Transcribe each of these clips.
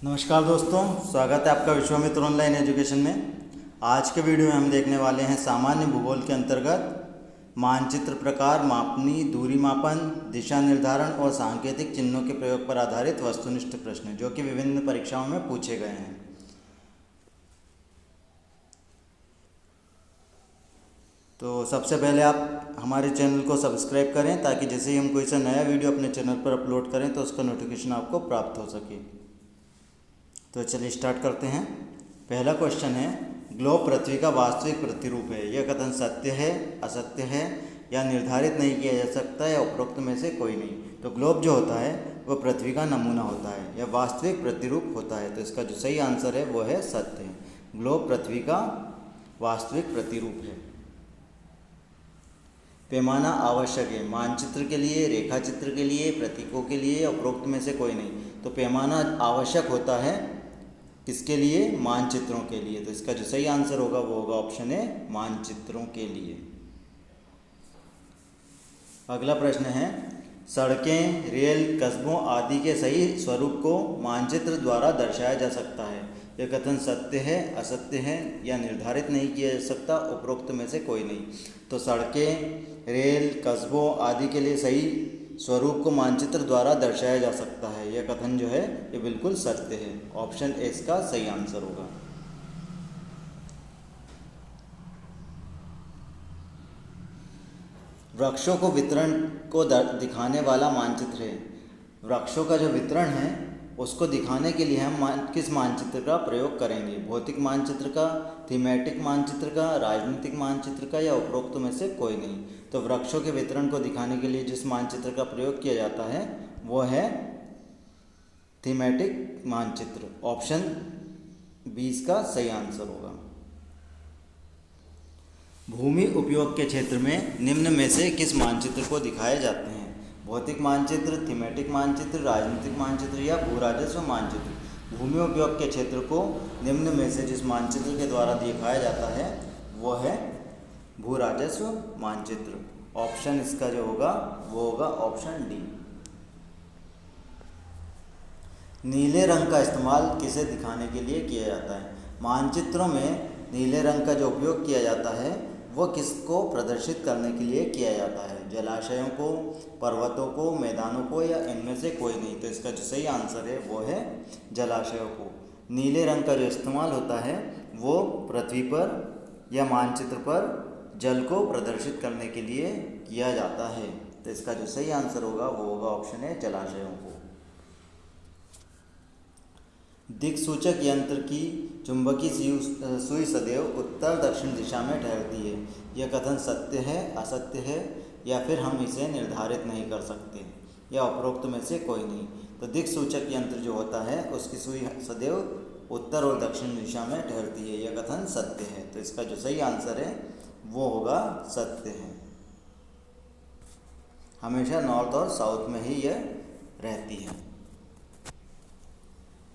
नमस्कार दोस्तों, स्वागत है आपका विश्वामित्र ऑनलाइन एजुकेशन में। आज के वीडियो में हम देखने वाले हैं सामान्य भूगोल के अंतर्गत मानचित्र प्रकार, मापनी, दूरी मापन, दिशा निर्धारण और सांकेतिक चिन्हों के प्रयोग पर आधारित वस्तुनिष्ठ प्रश्न जो कि विभिन्न परीक्षाओं में पूछे गए हैं। तो सबसे पहले आप हमारे चैनल को सब्सक्राइब करें ताकि जैसे ही हम कोई सा नया वीडियो अपने चैनल पर अपलोड करें तो उसका नोटिफिकेशन आपको प्राप्त हो सके। तो चलिए स्टार्ट करते हैं। पहला क्वेश्चन है, ग्लोब पृथ्वी का वास्तविक प्रतिरूप है। यह कथन सत्य है, असत्य है या निर्धारित नहीं किया जा सकता या उपरोक्त में से कोई नहीं। तो ग्लोब जो होता है वह पृथ्वी का नमूना होता है या वास्तविक प्रतिरूप होता है। तो इसका जो सही आंसर है वो है सत्य है। ग्लोब पृथ्वी का वास्तविक प्रतिरूप है। पैमाना आवश्यक है मानचित्र के लिए, रेखा चित्र के लिए, प्रतीकों के लिए या उपरोक्त में से कोई नहीं। तो पैमाना आवश्यक होता है किसके लिए? मानचित्रों के लिए। तो इसका जो सही आंसर होगा वो होगा ऑप्शन है, मानचित्रों के लिए। अगला प्रश्न है, सड़कें, रेल, कस्बों आदि के सही स्वरूप को मानचित्र द्वारा दर्शाया जा सकता है। यह कथन सत्य है, असत्य है या निर्धारित नहीं किया जा सकता, उपरोक्त में से कोई नहीं। तो सड़कें, रेल, कस्बों आदि के लिए सही स्वरूप को मानचित्र द्वारा दर्शाया जा सकता है। यह कथन जो है ये बिल्कुल सत्य है। ऑप्शन ए इसका सही आंसर होगा। वृक्षों को वितरण को दिखाने वाला मानचित्र है। वृक्षों का जो वितरण है उसको दिखाने के लिए हम किस मानचित्र का प्रयोग करेंगे? भौतिक मानचित्र का, थीमेटिक मानचित्र का, राजनीतिक मानचित्र का या उपरोक्त में से कोई नहीं। तो वृक्षों के वितरण को दिखाने के लिए जिस मानचित्र का प्रयोग किया जाता है वो है थीमेटिक मानचित्र। ऑप्शन 20 का सही आंसर होगा। भूमि उपयोग के क्षेत्र में निम्न में से किस मानचित्र को दिखाए जाते हैं? भौतिक मानचित्र, थीमेटिक मानचित्र, राजनीतिक मानचित्र या भू राजस्व मानचित्र। भूमि उपयोग के क्षेत्र को निम्न में से जिस मानचित्र के द्वारा दिखाया जाता है वो है भू राजस्व मानचित्र। ऑप्शन इसका जो होगा वो होगा ऑप्शन डी। नीले रंग का इस्तेमाल किसे दिखाने के लिए किया जाता है? मानचित्रों में नीले रंग का जो उपयोग किया जाता है वो किसको प्रदर्शित करने के लिए किया जाता है? जलाशयों को, पर्वतों को, मैदानों को या इनमें से कोई नहीं। तो इसका जो सही आंसर है वो है जलाशयों को। नीले रंग का जो इस्तेमाल होता है वो पृथ्वी पर या मानचित्र पर जल को प्रदर्शित करने के लिए किया जाता है। तो इसका जो सही आंसर होगा वो होगा ऑप्शन है, जलाशयों को। दिक्सूचक यंत्र की चुंबकीय सुई सदैव उत्तर दक्षिण दिशा में ठहरती है। यह कथन सत्य है, असत्य है या फिर हम इसे निर्धारित नहीं कर सकते या उपरोक्त में से कोई नहीं। तो दिक्सूचक यंत्र जो होता है उसकी सुई सदैव उत्तर और दक्षिण दिशा में ठहरती है। यह कथन सत्य है। तो इसका जो सही आंसर है वो होगा सत्य है। हमेशा नॉर्थ और साउथ में ही यह रहती है।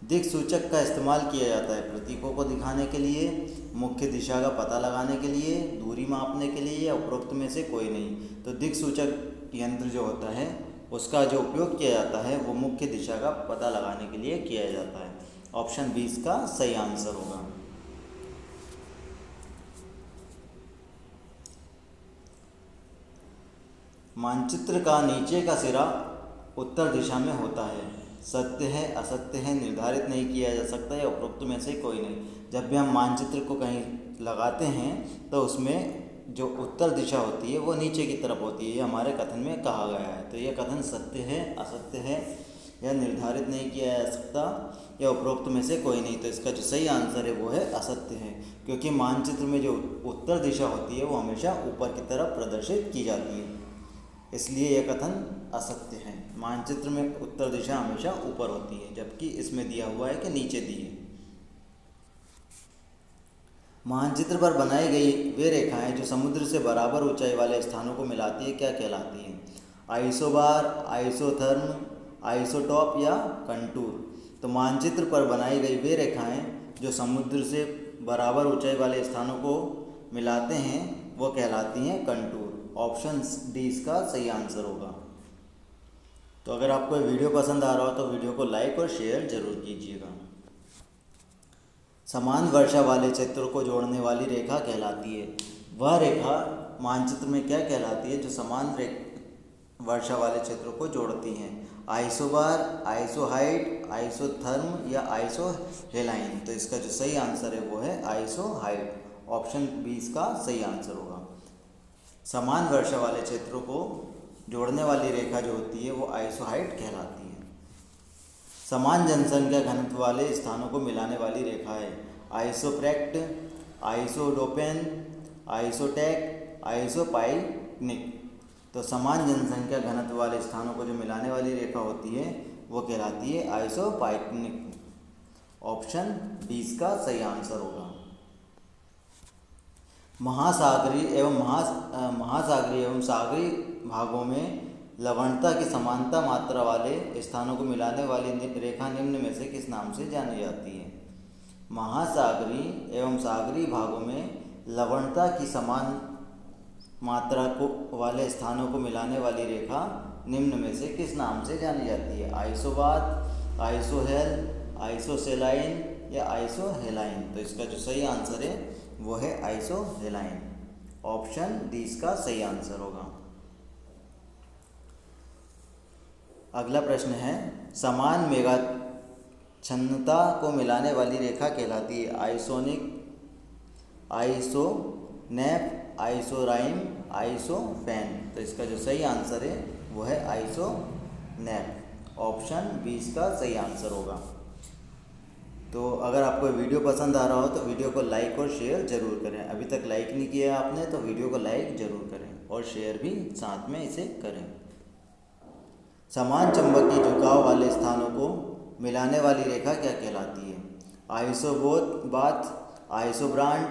दिक्सूचक का इस्तेमाल किया जाता है प्रतीकों को दिखाने के लिए, मुख्य दिशा का पता लगाने के लिए, दूरी मापने के लिए या उपरोक्त में से कोई नहीं। तो दिक्सूचक यंत्र जो होता है उसका जो उपयोग किया जाता है वो मुख्य दिशा का पता लगाने के लिए किया जाता है। ऑप्शन 20 का सही आंसर होगा। मानचित्र का नीचे का सिरा उत्तर दिशा में होता है। सत्य है, असत्य है, निर्धारित नहीं किया जा सकता या उपरोक्त में से कोई नहीं। जब भी हम मानचित्र को कहीं लगाते हैं तो उसमें जो उत्तर दिशा होती है वो नीचे की तरफ होती है। ये हमारे कथन में कहा गया है। तो ये कथन सत्य है, असत्य है या निर्धारित नहीं किया जा सकता या उपरोक्त में से कोई नहीं। तो इसका जो सही आंसर है वो है असत्य है, क्योंकि मानचित्र में जो उत्तर दिशा होती है वो हमेशा ऊपर की तरफ प्रदर्शित की जाती है, इसलिए यह कथन असत्य है। मानचित्र में उत्तर दिशा हमेशा ऊपर होती है, जबकि इसमें दिया हुआ है कि नीचे दी है। मानचित्र पर बनाई गई वे रेखाएं जो समुद्र से बराबर ऊंचाई वाले स्थानों को मिलाती है क्या कहलाती हैं? आइसोबार, आइसोथर्म, आइसोटॉप या कंटूर। तो मानचित्र पर बनाई गई वे रेखाएं जो समुद्र से बराबर ऊंचाई वाले स्थानों को मिलाते हैं वो कहलाती हैं कंटूर। ऑप्शन डी इसका सही आंसर होगा। तो अगर आपको ये वीडियो पसंद आ रहा हो तो वीडियो को लाइक और शेयर ज़रूर कीजिएगा। समान वर्षा वाले क्षेत्रों को जोड़ने वाली रेखा कहलाती है। वह रेखा मानचित्र में क्या कहलाती है? जो समान वर्षा वाले क्षेत्रों को जोड़ती हैं। आइसोबार, आइसोहाइट, आइसोथर्म या आइसोहेलाइन। तो इसका जो सही आंसर है वो है आइसोहाइट। ऑप्शन बी इसका सही आंसर होगा। समान वर्षा वाले क्षेत्रों को जोड़ने वाली रेखा जो होती है वो आइसोहाइट कहलाती है। समान जनसंख्या घनत्व वाले स्थानों को मिलाने वाली रेखा है। आइसोप्रेक्ट, आइसोडोपेन, आइसोटेक, आइसोपाइनिक। तो समान जनसंख्या घनत्व वाले स्थानों को जो मिलाने वाली रेखा होती है वो कहलाती है आइसोपाइनिक। ऑप्शन बी इसका सही आंसर होगा। महासागरीय एवं सागरीय भागों में लवणता की समानता मात्रा वाले स्थानों को मिलाने वाली रेखा निम्न में से किस नाम से जानी जाती है? महासागरीय एवं सागरीय भागों में लवणता की समान मात्रा को वाले स्थानों को मिलाने वाली रेखा निम्न में से किस नाम से जानी जाती है? आइसोबात, आइसोहेल, आइसोसेलाइन या आइसोहेलाइन। तो इसका जो सही आंसर है वो है आइसोहेलाइन। ऑप्शन डी इसका सही आंसर होगा। अगला प्रश्न है, समान मेघाच्छन्नता को मिलाने वाली रेखा कहलाती है आइसोनिक, आइसोनेप, आइसोराइम, आइसोफेन। तो इसका जो सही आंसर है वो है आइसोनेप। ऑप्शन बी इसका सही आंसर होगा। तो अगर आपको वीडियो पसंद आ रहा हो तो वीडियो को लाइक और शेयर ज़रूर करें। अभी तक लाइक नहीं किया आपने तो वीडियो को लाइक ज़रूर करें और शेयर भी साथ में इसे करें। समान चुंबकीय झुकाव वाले स्थानों को मिलाने वाली रेखा क्या कहलाती है? आइसोबात, आइसोब्रांट,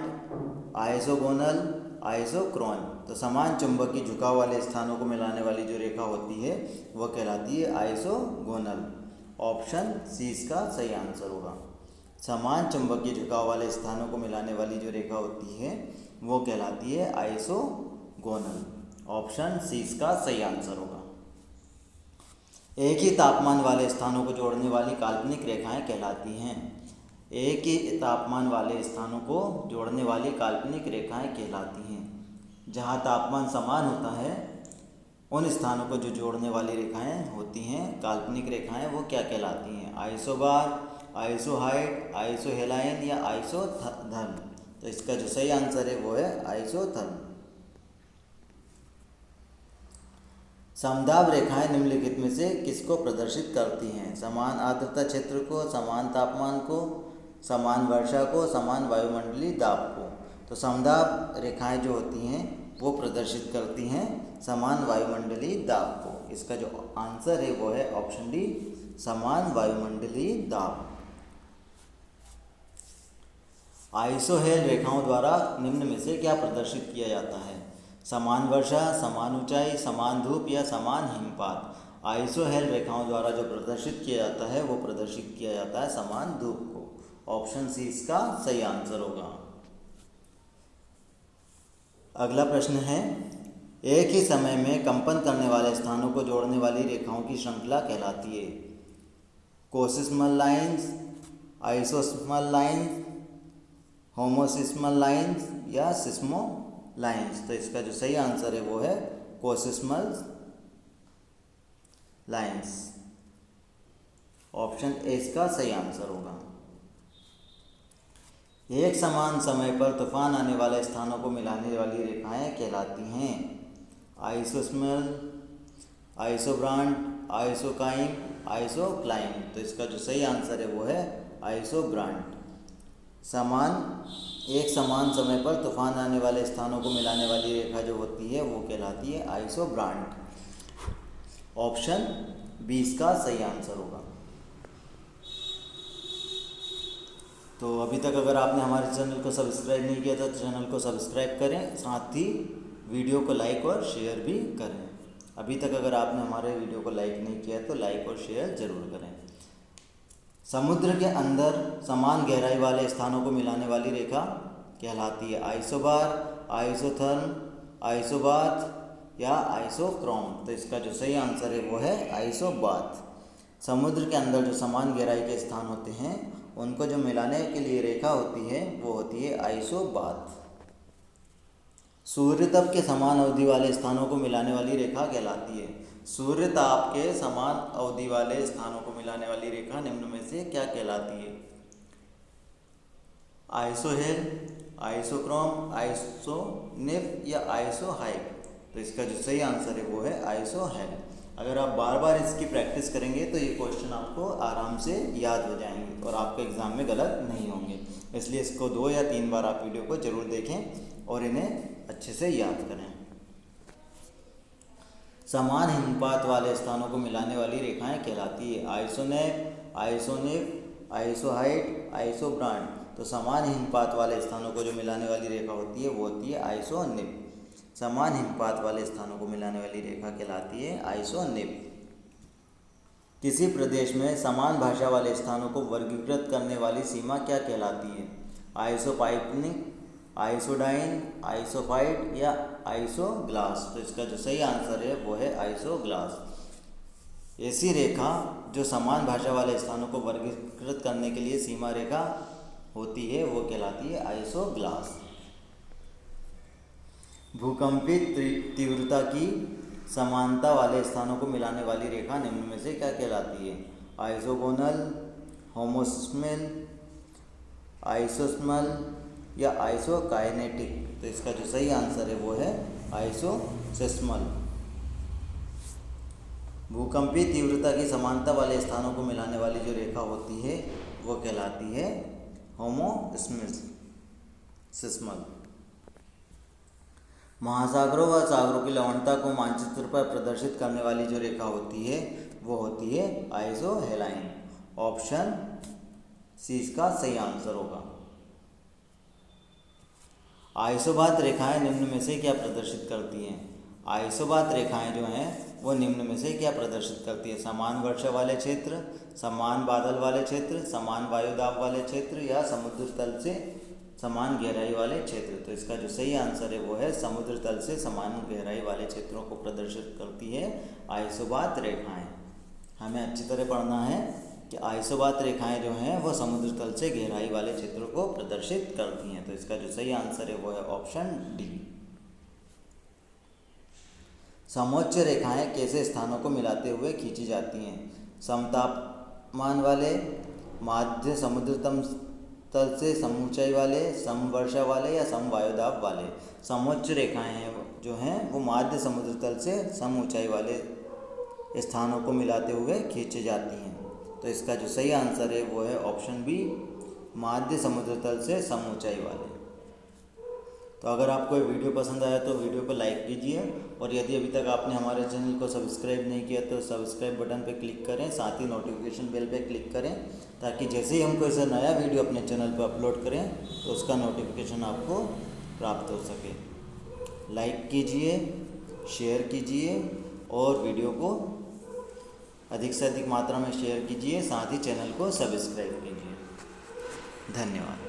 आइसोगोनल, आइसोक्रोन। तो समान चुंबकीय झुकाव वाले स्थानों को मिलाने वाली जो रेखा होती है वह कहलाती है आइसोगोनल। ऑप्शन सी इसका सही आंसर होगा। समान चुंबकीय झुकाव वाले स्थानों को मिलाने वाली जो रेखा होती है वो कहलाती है आइसोगोनल। ऑप्शन सी इसका सही आंसर होगा। एक ही तापमान वाले स्थानों को जोड़ने वाली काल्पनिक रेखाएं कहलाती हैं। एक ही तापमान वाले स्थानों को जोड़ने वाली काल्पनिक रेखाएं कहलाती हैं। जहां तापमान समान होता है उन स्थानों को जो जोड़ने वाली रेखाएं होती हैं, काल्पनिक रेखाएं, वो क्या कहलाती हैं? आइसोबार, आइसोहाइट, आइसोहेलाइन या आइसोथर्म। तो इसका जो सही आंसर है वो है आइसोथर्म। समदाब रेखाएं निम्नलिखित में से किसको प्रदर्शित करती हैं? समान आर्द्रता क्षेत्र को, समान तापमान को, समान वर्षा को, समान वायुमंडलीय दाब को। तो समदाब रेखाएं जो होती हैं वो प्रदर्शित करती हैं समान वायुमंडलीय दाब को। इसका जो आंसर है वो है ऑप्शन डी, समान वायुमंडलीय दाब। आइसोहेल रेखाओं द्वारा निम्न में से क्या प्रदर्शित किया जाता है? समान वर्षा, समान ऊंचाई, समान धूप या समान हिमपात। आइसोहेल रेखाओं द्वारा जो प्रदर्शित किया जाता है वो प्रदर्शित किया जाता है समान धूप को। ऑप्शन सी इसका सही आंसर होगा। अगला प्रश्न है, एक ही समय में कंपन करने वाले स्थानों को जोड़ने वाली रेखाओं की श्रृंखला कहलाती है? कोसिस्मल लाइंस, आइसोस्मल लाइंस, होमोसिस्मल लाइंस या सिस्मो लाइंस। तो इसका जो सही आंसर है वो है कोसिस्मल लाइंस। ऑप्शन ए इसका सही आंसर होगा। एक समान समय पर तूफान आने वाले स्थानों को मिलाने वाली रेखाएं कहलाती हैं? आइसोस्मल, आइसोब्रांट, आइसोकाइम, आइसोक्लाइम। तो इसका जो सही आंसर है वो है आइसोब्रांट। एक समान समय पर तूफान आने वाले स्थानों को मिलाने वाली रेखा जो होती है वो कहलाती है आइसोब्रांट। ऑप्शन बी इसका सही आंसर होगा। तो अभी तक अगर आपने हमारे चैनल को सब्सक्राइब नहीं किया तो चैनल को सब्सक्राइब करें, साथ ही वीडियो को लाइक और शेयर भी करें। अभी तक अगर आपने हमारे वीडियो को लाइक नहीं किया तो लाइक और शेयर ज़रूर करें। समुद्र के अंदर समान गहराई वाले स्थानों को मिलाने वाली रेखा कहलाती है? आइसोबार, आइसोथर्म, आइसोबात या आइसोक्रोम। तो इसका जो सही आंसर है वो है आइसोबात। समुद्र के अंदर जो समान गहराई के स्थान होते हैं उनको जो मिलाने के लिए रेखा होती है वो होती है आइसोबात। सूर्य ताप के समान अवधि वाले स्थानों को मिलाने वाली रेखा कहलाती है। सूर्य ताप के समान अवधि वाले स्थानों को मिलाने वाली रेखा निम्न में से क्या कहलाती है? आइसोहेल, आइसोक्रोम, आइसोनिफ या आइसोहाइड। तो इसका जो सही आंसर है वो है आइसोहेल। अगर आप बार बार इसकी प्रैक्टिस करेंगे तो ये क्वेश्चन आपको आराम से याद हो जाएंगे और आपके एग्ज़ाम में गलत नहीं होंगे। इसलिए इसको 2 या 3 बार आप वीडियो को ज़रूर देखें और इन्हें अच्छे से याद करें। समान हिमपात वाले स्थानों को मिलाने वाली रेखाएं कहलाती है आइसोनेप, आइसोनिफ, आइसोहाइड, आइसोब्रांड। तो समान हिमपात वाले स्थानों को जो मिलाने वाली रेखा होती है वो होती है आइसोनिफ। समान हिमपात वाले स्थानों को मिलाने वाली रेखा कहलाती है आइसोनिफ। किसी प्रदेश में समान भाषा वाले स्थानों को वर्गीकृत करने वाली सीमा क्या कहलाती है? आइसोपाइपनिक, आइसोडाइन, आइसोफाइट या आइसोग्लास। तो इसका जो सही आंसर है वो है आइसोग्लास। ऐसी रेखा जो समान भाषा वाले स्थानों को वर्गीकृत करने के लिए सीमा रेखा होती है वो कहलाती है आइसोग्लास। भूकंपीय तीव्रता की समानता वाले स्थानों को मिलाने वाली रेखा निम्न में से क्या कहलाती है? आइसोगोनल, होमोसिस्मल, आइसोस्मल या आइसोकाइनेटिक। तो इसका जो सही आंसर है वो है आइसोसिस्मल। भूकंपीय तीव्रता की समानता वाले स्थानों को मिलाने वाली जो रेखा होती है वो कहलाती है होमोसिस्मल। महासागरों व सागरों की लवणता को मानचित्र पर प्रदर्शित करने वाली जो रेखा होती है वो होती है आइसोहेलाइन। ऑप्शन सी इसका सही आंसर होगा। आइसोबात रेखाएं निम्न में से क्या प्रदर्शित करती हैं? आइसोबात रेखाएं जो हैं वो निम्न में से क्या प्रदर्शित करती है? समान वर्षा वाले क्षेत्र, समान बादल वाले क्षेत्र, समान वायुदाब वाले क्षेत्र या समुद्र तल से समान गहराई वाले क्षेत्र। तो इसका जो सही आंसर है वो है समुद्र तल से समान गहराई वाले क्षेत्रों को प्रदर्शित करती है आइसोबात रेखाएं। हमें अच्छी तरह पढ़ना है कि आइसोबात रेखाएं जो हैं वो समुद्र तल से गहराई वाले क्षेत्रों को प्रदर्शित करती हैं। तो इसका जो सही आंसर है वो है ऑप्शन डी। समोच्च रेखाएं कैसे स्थानों को मिलाते हुए खींची जाती हैं? समतापमान वाले, माध्य समुद्र तल से सम ऊंचाई वाले, सम वर्षा वाले या सम वायुदाब वाले। समोच्च रेखाएं हैं जो हैं वो माध्य समुद्र तल से सम ऊंचाई वाले स्थानों को मिलाते हुए खींची जाती हैं। तो इसका जो सही आंसर है वो है ऑप्शन बी, माध्य समुद्र तल से सम ऊंचाई वाले। तो अगर आपको ये वीडियो पसंद आया तो वीडियो को लाइक कीजिए और यदि अभी तक आपने हमारे चैनल को सब्सक्राइब नहीं किया तो सब्सक्राइब बटन पर क्लिक करें, साथ ही नोटिफिकेशन बेल पे क्लिक करें ताकि जैसे ही हम कोई सा नया वीडियो अपने चैनल पर अपलोड करें तो उसका नोटिफिकेशन आपको प्राप्त हो सके। लाइक कीजिए, शेयर कीजिए और वीडियो को अधिक से अधिक मात्रा में शेयर कीजिए, साथ ही चैनल को सब्सक्राइब कीजिए। धन्यवाद।